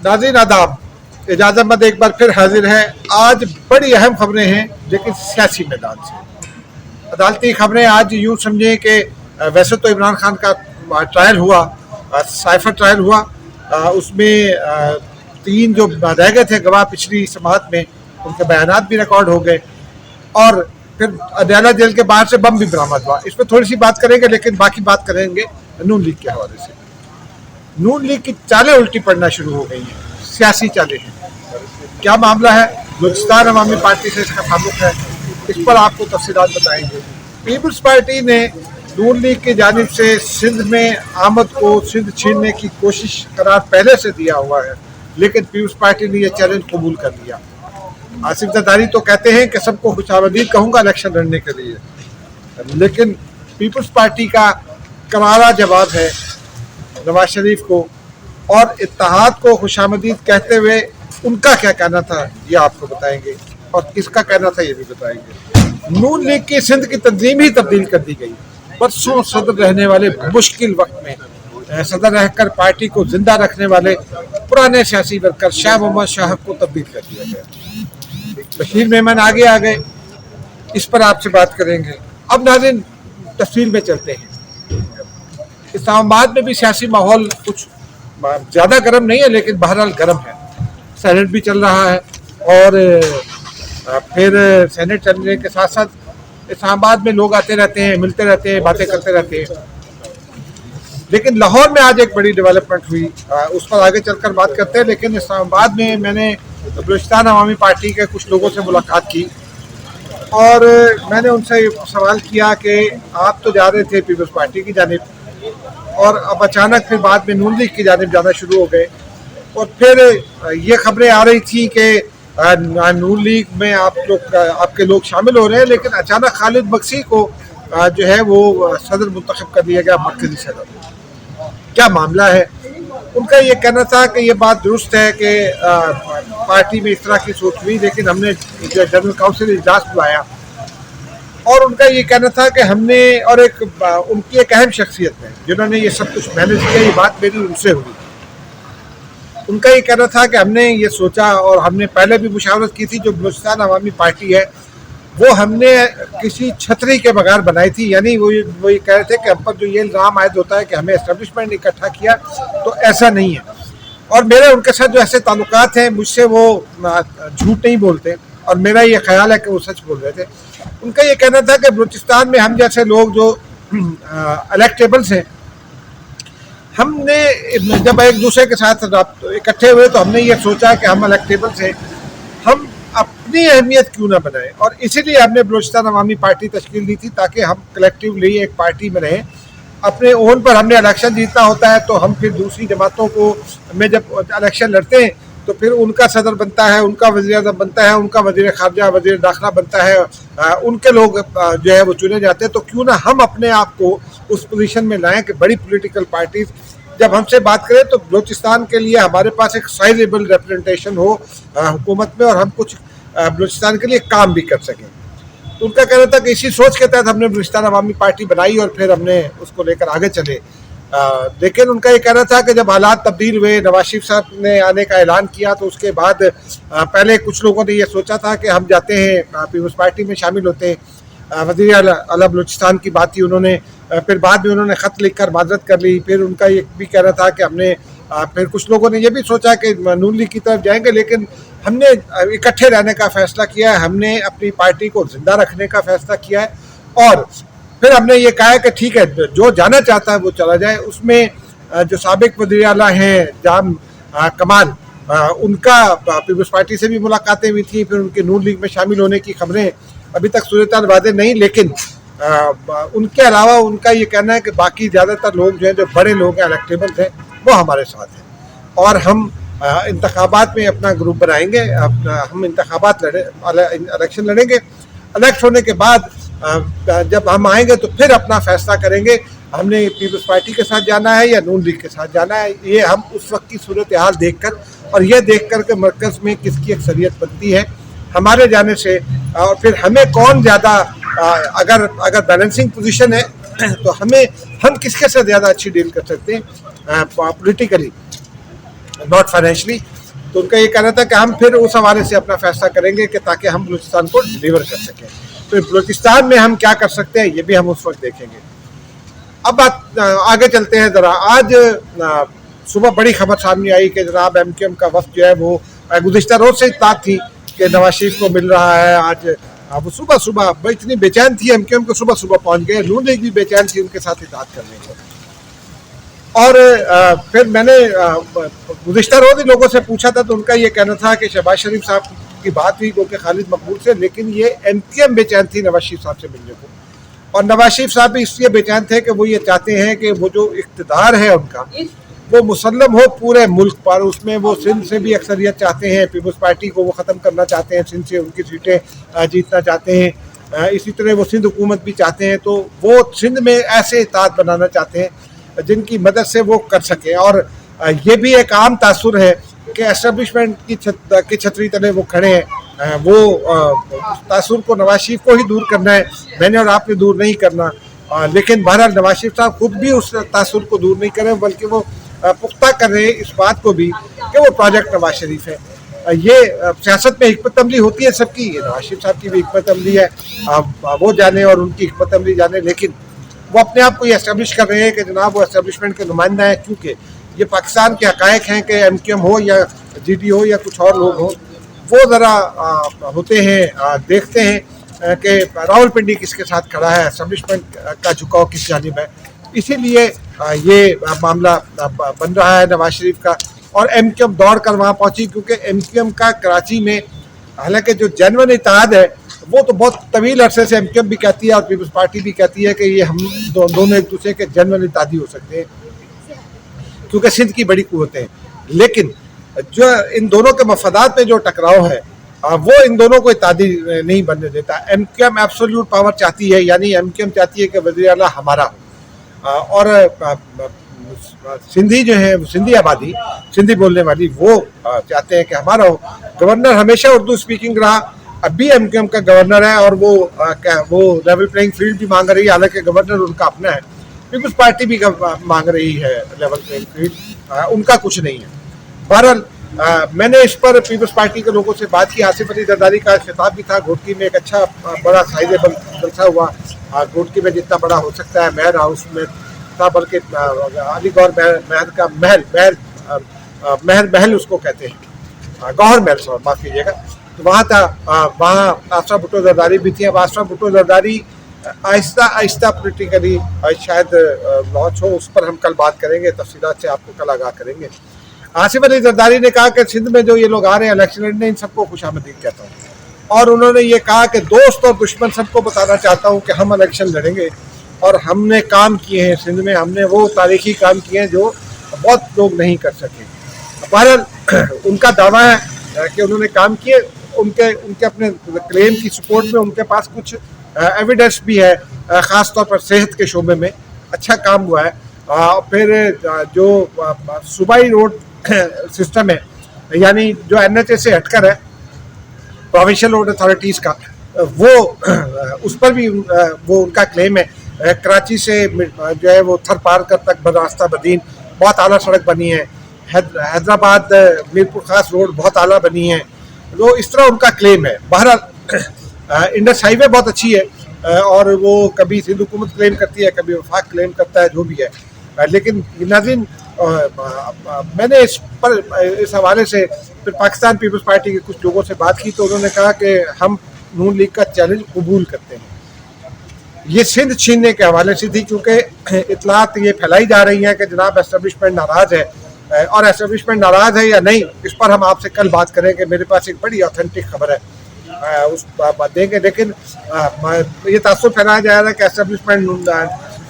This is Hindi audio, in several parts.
नाज़रीन आदाब, इजाज़त मत एक बार फिर हाजिर है। आज बड़ी अहम खबरें हैं लेकिन सियासी मैदान से। अदालती खबरें आज यूँ समझें कि वैसे तो इमरान खान का ट्रायल हुआ, साइफर ट्रायल हुआ, उसमें 3 जो रह गए थे गवाह पिछली समाअत में, उनके बयानात भी रिकॉर्ड हो गए और फिर अदयाला जेल के बाहर से बम भी बरामद हुआ। इस पर थोड़ी सी बात करेंगे लेकिन बाकी बात करेंगे नून लीग के हवाले से। नून लीग की चालें उल्टी पड़ना शुरू हो गई हैं, सियासी चालें हैं। क्या मामला है? बलूचिस्तान अवामी पार्टी से इसका ताल्लुक है, इस पर आपको तफसीलात बताएंगे। पीपल्स पार्टी ने नून लीग की जानिब से सिंध में आमद को सिंध छीनने की कोशिश करार पहले से दिया हुआ है, लेकिन पीपल्स पार्टी ने यह चैलेंज कबूल कर लिया। आसिफ जरदारी तो कहते हैं कि सबको खुशामदीद कहूँगा इलेक्शन लड़ने के लिए, लेकिन पीपल्स पार्टी का करारा जवाब है नवाज शरीफ को, और इत्तेहाद को खुशामदीद कहते हुए उनका क्या कहना था ये आपको बताएंगे और किसका कहना था ये भी बताएंगे। नून लीग की सिंध की तंजीम ही तब्दील कर दी गई। बरसों सदर रहने वाले मुश्किल वक्त में सदर रहकर पार्टी को जिंदा रखने वाले पुराने सियासी वर्कर शाह मोहम्मद शाह को तब्दील कर दिया गया। बशीर मेमन आगे आ गए, इस पर आपसे बात करेंगे। अब नाज़रीन तफसील में चलते हैं। इस्लामाबाद में भी सियासी माहौल कुछ ज़्यादा गर्म नहीं है, लेकिन बहरहाल गर्म है। सेनेट भी चल रहा है और फिर सेनेट चलने के साथ साथ इस्लामाबाद में लोग आते रहते हैं, मिलते रहते हैं, बातें करते रहते हैं। लेकिन लाहौर में आज एक बड़ी डेवलपमेंट हुई, उस पर आगे चलकर बात करते हैं। लेकिन इस्लामाबाद में मैंने बलूचिस्तान अवामी पार्टी के कुछ लोगों से मुलाकात की और मैंने उनसे सवाल किया कि आप तो जा रहे थे पीपल्स पार्टी की जानिब और अब अचानक फिर बाद में नून लीग की जानिब जाना शुरू हो गए, और फिर ये खबरें आ रही थी कि नून लीग में आपके लोग शामिल हो रहे हैं, लेकिन अचानक खालिद मक्सी को जो है वो सदर मुंतखब कर दिया गया, मरकजी सदर। क्या मामला है? उनका ये कहना था कि ये बात दुरुस्त है कि पार्टी में इस तरह की सोच हुई, लेकिन हमने जनरल काउंसिल इजलास बुलाया और उनका ये कहना था कि हमने, और उनकी एक अहम शख्सियत है जिन्होंने ये सब कुछ मैनेज किया, ये बात मेरी उनसे हुई। उनका ये कहना था कि हमने ये सोचा और हमने पहले भी मुशावरत की थी, जो बलूचिस्तान अवामी पार्टी है वो हमने किसी छतरी के बगैर बनाई थी। यानी वो ये कह रहे थे कि हम पर जो ये इल्ज़ाम आयद होता है कि हमें एस्टेब्लिशमेंट इकट्ठा किया, तो ऐसा नहीं है। और मेरे उनके साथ जो ऐसे ताल्लुकात हैं, मुझसे वो झूठ नहीं बोलते और मेरा ये ख्याल है कि वो सच बोल रहे थे। उनका ये कहना था कि बलूचिस्तान में हम जैसे लोग जो इलेक्टेबल्स हैं, हमने जब एक दूसरे के साथ इकट्ठे हुए तो हमने ये सोचा कि हम इलेक्टेबल्स हैं, हम अपनी अहमियत क्यों ना बनाएं, और इसीलिए हमने बलूचिस्तान अवामी पार्टी तश्कील दी थी ताकि हम कलेक्टिवली एक पार्टी में रहें। अपने ओन पर हमने इलेक्शन जीतना होता है तो हम फिर दूसरी जमातों को में जब इलेक्शन लड़ते हैं तो फिर उनका सदर बनता है, उनका वज़ीर-ए-आज़म बनता है, उनका वज़ीर ख़ारजा, वज़ीर दाखिला बनता है, उनके लोग जो है वो चुने जाते हैं। तो क्यों ना हम अपने आप को उस पोजीशन में लाएं कि बड़ी पॉलिटिकल पार्टीज जब हमसे बात करें तो बलूचिस्तान के लिए हमारे पास एक साइजेबल रिप्रेजेंटेशन हो हुकूमत में और हम कुछ बलूचिस्तान के लिए काम भी कर सकें। तो उनका कहना था कि इसी सोच के तहत हमने बलूचिस्तान अवामी पार्टी बनाई और फिर हमने उसको लेकर आगे चले। लेकिन उनका ये कहना था कि जब हालात तब्दील हुए, नवाज शरीफ साहब ने आने का ऐलान किया, तो उसके बाद पहले कुछ लोगों ने ये सोचा था कि हम जाते हैं पीपल्स पार्टी में शामिल होते हैं। वज़ीर आला बलूचिस्तान की बात थी, उन्होंने फिर बाद में उन्होंने ख़त लिखकर माजरत कर ली। फिर उनका ये भी कहना था कि हमने फिर कुछ लोगों ने ये भी सोचा कि नून लीग की तरफ जाएंगे, लेकिन हमने इकट्ठे रहने का फ़ैसला किया है, हमने अपनी पार्टी को जिंदा रखने का फ़ैसला किया है और फिर हमने ये कहा है कि ठीक है, जो जाना चाहता है वो चला जाए। उसमें जो साबिक वज़ीर आला हैं जाम कमाल, उनका पीपल्स पार्टी से भी मुलाकातें हुई थी, फिर उनके नून लीग में शामिल होने की खबरें अभी तक सूरत वादे नहीं, लेकिन उनके अलावा उनका ये कहना है कि बाकी ज़्यादातर लोग जो हैं, जो बड़े लोग हैं, इलेक्टेबल्स हैं, वो हमारे साथ हैं और हम इंतखाबात में अपना ग्रुप बनाएंगे, हम इंतखाबात इलेक्शन लड़ेंगे। इलेक्ट होने के बाद जब हम आएंगे तो फिर अपना फैसला करेंगे, हमने पीपल्स पार्टी के साथ जाना है या नून लीग के साथ जाना है। ये हम उस वक्त की सूरत हाल देख कर और ये देख कर के मरकज़ में किसकी अक्सरियत बनती है हमारे जाने से, और फिर हमें कौन ज़्यादा अगर बैलेंसिंग पोजीशन है तो हम किसके साथ ज़्यादा अच्छी डील कर सकते हैं पॉलिटिकली। Not financially. तो उनका ये कहना था कि हम फिर उस हवाले से अपना फैसला करेंगे कि ताकि हम बलूचिस्तान को डिलीवर कर सकें। तो बलूचिस्तान में हम क्या कर सकते हैं ये भी हम उस वक्त देखेंगे। अब बात आगे चलते हैं ज़रा। आज सुबह बड़ी खबर सामने आई कि जनाब MQM का वफ्द जो है वो गुज़िश्ता रोज़ से इत्तलात थी कि नवाज शरीफ को मिल रहा है। आज वो सुबह सुबह इतनी बेचैन थी MQM को, सुबह सुबह पहुंच गए। नून लीग भी बेचैन थी उनके साथ इत्तलात करने को। और फिर मैंने गुज़िश्ता रोज़ लोगों से पूछा था तो उनका ये कहना था कि शहबाज शरीफ साहब की बात हुई क्योंकि खालिद मकबूल से, लेकिन ये MQM बेचैन थी नवाज शरीफ साहब से मिलने को। और नवाज शरीफ साहब भी इसलिए बेचैन थे कि वो ये चाहते हैं कि वो जो इक़्तिदार है उनका वो मुसल्लम हो पूरे मुल्क पर। उसमें वो सिंध से भी अक्सरियत चाहते हैं, पीपल्स पार्टी को वो ख़त्म करना चाहते हैं, सिंध से उनकी सीटें जीतना चाहते हैं। इसी तरह वो सिंध हुकूमत भी चाहते हैं, तो वो सिंध में ऐसे इत्तेहाद बनाना चाहते हैं जिनकी मदद से वो कर सकें। और ये भी एक आम तासुर है कि एस्टेब्लिशमेंट की छतरी तले वो खड़े हैं। वो तासुर को नवाज शरीफ को ही दूर करना है, मैंने और आपने दूर नहीं करना। लेकिन बहरहाल नवाज शरीफ साहब खुद भी उस तासुर को दूर नहीं करें, बल्कि वो पुख्ता कर रहे हैं इस बात को भी कि वो प्रोजेक्ट नवाज शरीफ है। ये सियासत में हिकमत अमली होती है सबकी, ये नवाज शरीफ साहब की भी हिकमत अमली है, वो जाने और उनकी हिकमत अमली जाने। लेकिन वो अपने आप को ये एस्टेब्लिश कर रहे हैं कि जनाब वो एस्टेब्लिशमेंट के नुमाइंदा है, क्योंकि ये पाकिस्तान के हक़ाइक़ हैं कि MQM हो या GD हो या कुछ और लोग हों, वो ज़रा होते हैं, देखते हैं कि रावलपिंडी किसके साथ खड़ा है, एस्टेब्लिशमेंट का झुकाव किस जानिब है। इसीलिए ये मामला बन रहा है नवाज शरीफ का। और MQM दौड़ कर वहाँ पहुँची, क्योंकि MQM का कराची में हालांकि जो जेन्युइन इत्तेहाद है वो तो बहुत तवील अरसे से MQM भी कहती है और पीपल्स पार्टी भी कहती है कि ये हम दोनों एक दूसरे के जेन्युइन इत्तेहादी हो सकते हैं क्योंकि सिंध की बड़ी कुव्वतें हैं। लेकिन जो इन दोनों के मफादात में जो टकराव है वो इन दोनों को इत्तेहादी नहीं बनने देता। MQM एब्सोल्यूट पावर चाहती है, यानी MQM चाहती है कि वज़ीर आला हमारा हो। और सिंधी जो है, सिंधी आबादी, सिंधी बोलने वाली, वो चाहते हैं कि हमारा हो। गवर्नर हमेशा उर्दू स्पीकिंग रहा, अब भी MQM का गवर्नर है और वो लेवल प्लेइंग फील्ड भी मांग रही है। हालांकि गवर्नर उनका अपना है, पीपल्स पार्टी भी मांग रही है लेवल प्लेइंग फील्ड, उनका कुछ नहीं है। बहरहाल मैंने इस पर पीपल्स पार्टी के लोगों से बात की। आसिफ अली जरदारी का खिताब भी था घोटकी में, एक अच्छा बड़ा साइजेबल जलसा हुआ। घोटकी में जितना बड़ा हो सकता है महर हाउस में था, बल्कि अली गौहर महल का महल उसको कहते हैं, गौहर महल, सॉरी माफ़ कीजिएगा। तो वहाँ था, वहाँ आसरा भुट्टो जरदारी भी थी। अब आसरा भुट्टो जरदारी आहिस्ता आहिस्ता पोलिटिकली शायद लॉन्च हो, उस पर हम कल बात करेंगे, तफसीलात से आपको कल आगाह करेंगे। आसिफ अली जरदारी ने कहा कि सिंध में जो ये लोग आ रहे हैं इलेक्शन लड़ने, इन सबको खुशामदीद कहता हूँ। और उन्होंने ये कहा कि दोस्त और दुश्मन सबको बताना चाहता हूँ कि हम इलेक्शन लड़ेंगे और हमने काम किए हैं सिंध में, हमने वो तारीखी काम किए हैं जो बहुत लोग नहीं कर सके। बहरहाल उनका दावा है कि उन्होंने काम किए, उनके अपने क्लेम की सपोर्ट में उनके पास कुछ एविडेंस भी है, ख़ास तौर पर सेहत के शोबे में अच्छा काम हुआ है। फिर जो सूबाई रोड सिस्टम है, यानी जो NHA से हटकर है, प्रोविंशियल रोड अथॉरिटीज़ का, वो उस पर भी वो उनका क्लेम है। कराची से जो है वो थर पार कर तक रास्ता बदीन बहुत आला सड़क बनी है। हैदराबाद मीरपुर खास रोड बहुत आला बनी है। तो इस तरह उनका क्लेम है। बहरहाल इंडस हाईवे बहुत अच्छी है और वो कभी सिंध हुकूमत क्लेम करती है, कभी वफाक क्लेम करता है, जो भी है। लेकिन नाज़रीन, मैंने इस हवाले से फिर पाकिस्तान पीपल्स पार्टी के कुछ लोगों से बात की तो उन्होंने कहा कि हम नून लीग का चैलेंज कबूल करते हैं। ये सिंध छीनने के हवाले से थी, क्योंकि इतलात ये फैलाई जा रही हैं कि जनाब एस्टेब्लिशमेंट नाराज़ है, और एस्टेब्लिशमेंट नाराज़ है या नहीं इस पर हम आपसे कल बात करेंगे। मेरे पास एक बड़ी ऑथेंटिक खबर है, उस बात देंगे। लेकिन ये तासुर फैलाया जा रहा है कि एस्टेब्लिशमेंट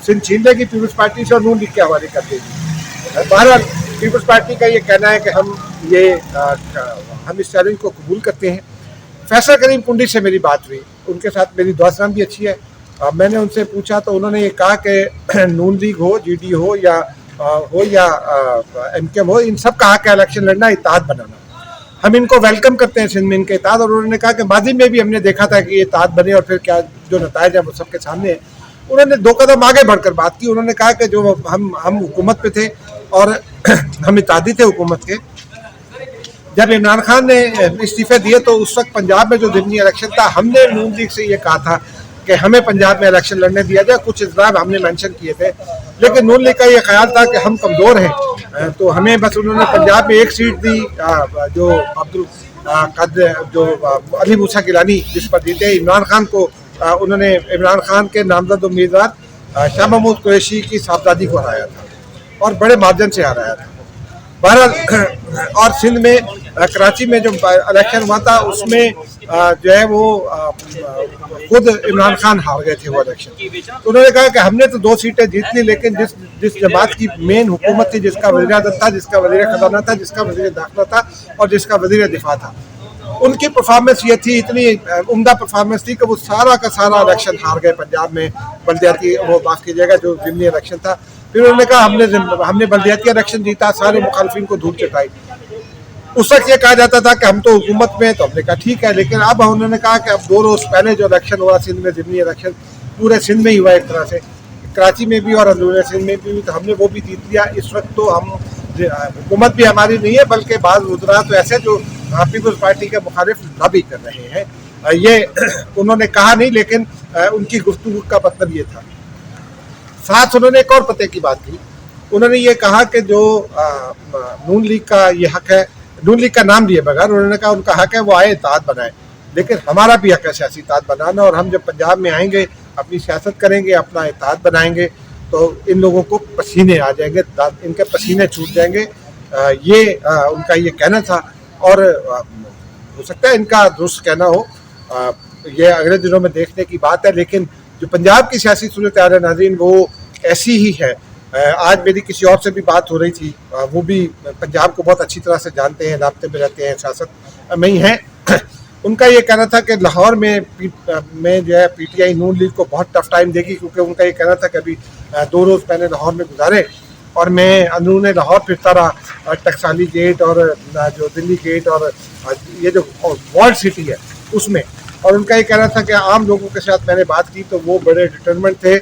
सिंध छीन लेगी पीपल्स पार्टी से और नून लीग के हवाले कर देगी। बहरहाल पीपल्स पार्टी का ये कहना है कि हम इस चैलेंज को कबूल करते हैं। फैसल करीम कुंडी से मेरी बात हुई, उनके साथ मेरी दुआसलाम भी अच्छी है। मैंने उनसे पूछा तो उन्होंने ये कहा कि नून लीग हो, GD हो या MQM हो, इन सब का हक है इलेक्शन लड़ना, इत्तेहाद बनाना। हम इनको वेलकम करते हैं सिंध में इनके इत्तेहाद। और उन्होंने कहा कि माजी में भी हमने देखा था कि ये इत्तेहाद बने और फिर क्या जो नताइज है वो सबके सामने है। उन्होंने 2 कदम आगे बढ़कर बात की। उन्होंने कहा कि जो हम हुकूमत पे थे और हम इत्तेहादी थे हुकूमत के, जब इमरान खान ने इस्तीफे दिए तो उस वक्त पंजाब में जो ज़िमनी इलेक्शन था, हमने नून लीग से ये कहा था कि हमें पंजाब में इलेक्शन लड़ने दिया जाए, कुछ इस्लाम हमने मेंशन किए थे, लेकिन नून लीग का ये ख्याल था कि हम कमज़ोर हैं, तो हमें बस उन्होंने पंजाब में एक सीट दी, जो अब्दुल जो अली मूसा गिलानी जिस पर जीते, इमरान खान को उन्होंने इमरान खान के नामजद उम्मीदवार शाह महमूद कुरैशी की साहबजादी को हराया था और बड़े मार्जिन से हराया था। बहरहाल और सिंध में कराची में जो इलेक्शन हुआ था उसमें जो है वो खुद इमरान खान हार गए थे वो इलेक्शन। तो उन्होंने कहा कि हमने तो 2 सीटें जीत ली, लेकिन जिस जमात की मेन हुकूमत थी, जिसका वज़ीर आज़म था, जिसका वज़ीर ख़जाना था, जिसका वज़ीर दाखिला था और जिसका वज़ीर दिफा था, उनकी परफॉर्मेंस ये थी, इतनी उम्दा परफॉर्मेंस थी कि वो सारा का सारा इलेक्शन हार गए पंजाब में। बल्दियाती वो माफ़ कीजिएगा जो ज़िमनी इलेक्शन था, फिर उन्होंने कहा हमने बल्दियाती इलेक्शन जीता, सारे मुखालफिन को धूल चटाई। उस वक्त ये कहा जाता था कि हम तो हुकूमत में, तो हमने कहा ठीक है, लेकिन अब उन्होंने कहा कि अब 2 रोज़ पहले जो इलेक्शन हुआ सिंध में, ज़िमनी इलेक्शन पूरे सिंध में ही हुआ एक तरह से, कराची में भी और अंदरूनी सिंध में भी, तो हमने वो भी जीत लिया। इस वक्त तो हम हुकूमत भी हमारी नहीं है, बल्कि बाज़ वज़रा तो ऐसे जो पीपल्स पार्टी के मुखालिफ लॉबी कर रहे हैं। ये उन्होंने कहा नहीं, लेकिन उनकी गुफ्तगू का मतलब ये था। साथ उन्होंने एक और पते की बात की, उन्होंने ये कहा कि जो नून लीग का ये हक है, नून लीग का नाम लिए बगैर उन्होंने कहा उनका हक है वो आए इत्तेहाद बनाए, लेकिन हमारा भी हक है सियासी इत्तेहाद बनाना, और हम जब पंजाब में आएंगे अपनी सियासत करेंगे, अपना इत्तेहाद बनाएंगे, तो इन लोगों को पसीने आ जाएंगे, इनके पसीने छूट जाएंगे। ये उनका ये कहना था, और हो सकता है इनका दुरुस्त कहना हो, ये अगले दिनों में देखने की बात है। लेकिन जो पंजाब की सियासी सूरत हाल है नाज़रीन, वो ऐसी ही है। आज मेरी किसी और से भी बात हो रही थी, वो भी पंजाब को बहुत अच्छी तरह से जानते हैं, राब्ते में रहते हैं, सियासत में ही हैं। उनका ये कहना था कि लाहौर में जो है PTI नून लीग को बहुत टफ टाइम देगी, क्योंकि उनका ये कहना था कि अभी 2 रोज़ मैंने लाहौर में गुजारे और मैं अंदरून लाहौर फिरता रहा, टकसाली गेट और जो दिल्ली गेट और ये जो वर्ल्ड सिटी है उसमें, और उनका ये कहना था कि आम लोगों के साथ मैंने बात की तो वो बड़े डिटरमेंट थे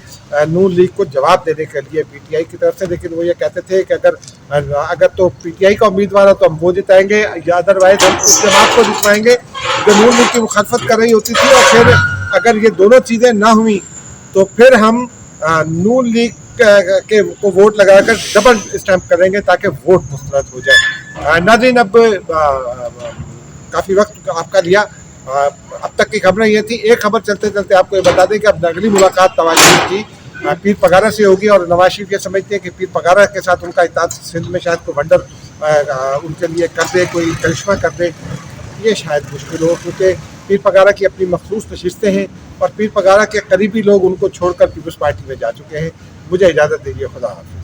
नून लीग को जवाब देने के लिए PTI की तरफ से, लेकिन वो ये कहते थे कि अगर तो PTI का उम्मीदवार है तो हम वो जिताएंगे, या अदरवाइज हम उस जमात को जितवाएंगे जो नून लीग की मुखालफत कर रही होती थी, और फिर अगर ये दोनों चीज़ें ना हुई तो फिर हम नून लीग के को वोट लगाकर डबल स्टैंप करेंगे ताकि वोट मुस्तरद हो जाए। नाज़रीन, अब काफ़ी वक्त आपका लिया, अब तक की खबरें ये थी। एक खबर चलते चलते आपको ये बता दें कि अब अगली मुलाकात नवाज शरीफ की पीर पगारा से होगी, और नवाज शरीफ ये समझते हैं कि पीर पगारा के साथ उनका इत्तेहाद सिंध में शायद कोई वंडर उनके लिए कर दे, कोई करिश्मा कर दे। ये शायद मुश्किल हो, क्योंकि पीर पगारा की अपनी मखसूस नशिस्तें हैं और पीर पगारा के करीबी लोग उनको छोड़कर पीपल्स पार्टी में जा चुके हैं। मुझे इजाज़त दीजिए, खुदा हाफ़िज़।